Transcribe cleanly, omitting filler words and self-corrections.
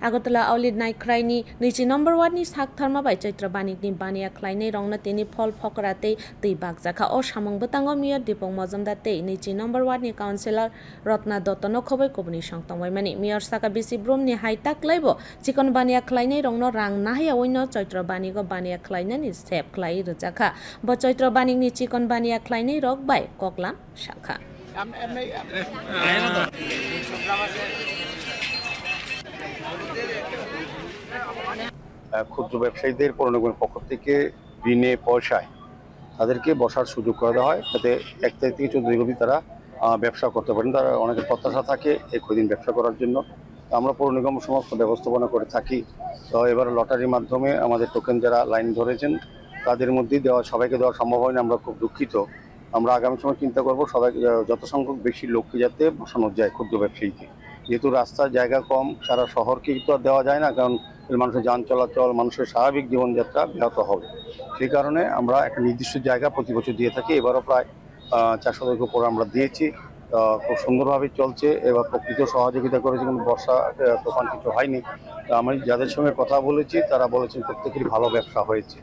আগরতলা আউলিদ নাইক্রাইনি 2 নম্বর ওয়ার্ডनि सागथारमा bye Chaitra बानिकनि बानिया ख्लायनाय रंना तेनि फल फकराते दै बागजाखा अ सामंग बतांगो mayor दीपक मजमदार ते 2 নম্বর ওয়ার্ডनि काउन्सिलर रत्ना दत्तनो खबै कबनि संतंबाय माने मेयर साका बिसि ब्रह्मनि हाइता क्लाइबो चिकन बानिया ख्लायनाय रंनो रां नाहाया वइनो चैत्र बानिगो बानिया ख्लायनायनि सेब ख्लाय रजाखा ब चैत्र बानिकनि चिकन बानिया ख्लायनाय रक बाय ककलाम शाखा ক্ষুদ্র ব্যবসায়ীদের পৌর নিগমের পক্ষ থেকে বিনে পয়সায় তাদেরকে বসার সুযোগ করে দেওয়া হয়, যাতে 1 তারিখ থেকে 14 তারিখ অবধি তারা ব্যবসা করতে পারেন। তারা অনেকের প্রত্যাশা থাকে এই কদিন ব্যবসা করার জন্য। আমরা পৌর নিগম সমস্ত ব্যবস্থাপনা করে থাকি। তো এবার লটারির মাধ্যমে আমাদের টোকেন যারা লাইন ধরেছেন তাদের মধ্যেই সবাইকে দেওয়া সম্ভব হয়নি, আমরা খুব দুঃখিত। আমরা আগামী সময় চিন্তা করব সবাইকে যত সংখ্যক বেশি লোককে যাতে বসানো যায় ক্ষুদ্র ব্যবসায়ীকে, যেহেতু রাস্তার জায়গা কম, সারা শহরকে তো আর দেওয়া যায় না, কারণ মানুষের যান চলাচল, মানুষের স্বাভাবিক জীবনযাত্রা ব্যাহত হবে। সেই কারণে আমরা একটা নির্দিষ্ট জায়গা প্রতি বছর দিয়ে থাকি। এবারও প্রায় 400 উপর আমরা দিয়েছি। খুব সুন্দরভাবে চলছে। এবার প্রকৃত সহযোগিতা করেছে, কিন্তু বর্ষা তুফান কিছু হয়নি। আমি যাদের সঙ্গে কথা বলেছি তারা বলেছেন প্রত্যেকেরই ভালো ব্যবসা হয়েছে।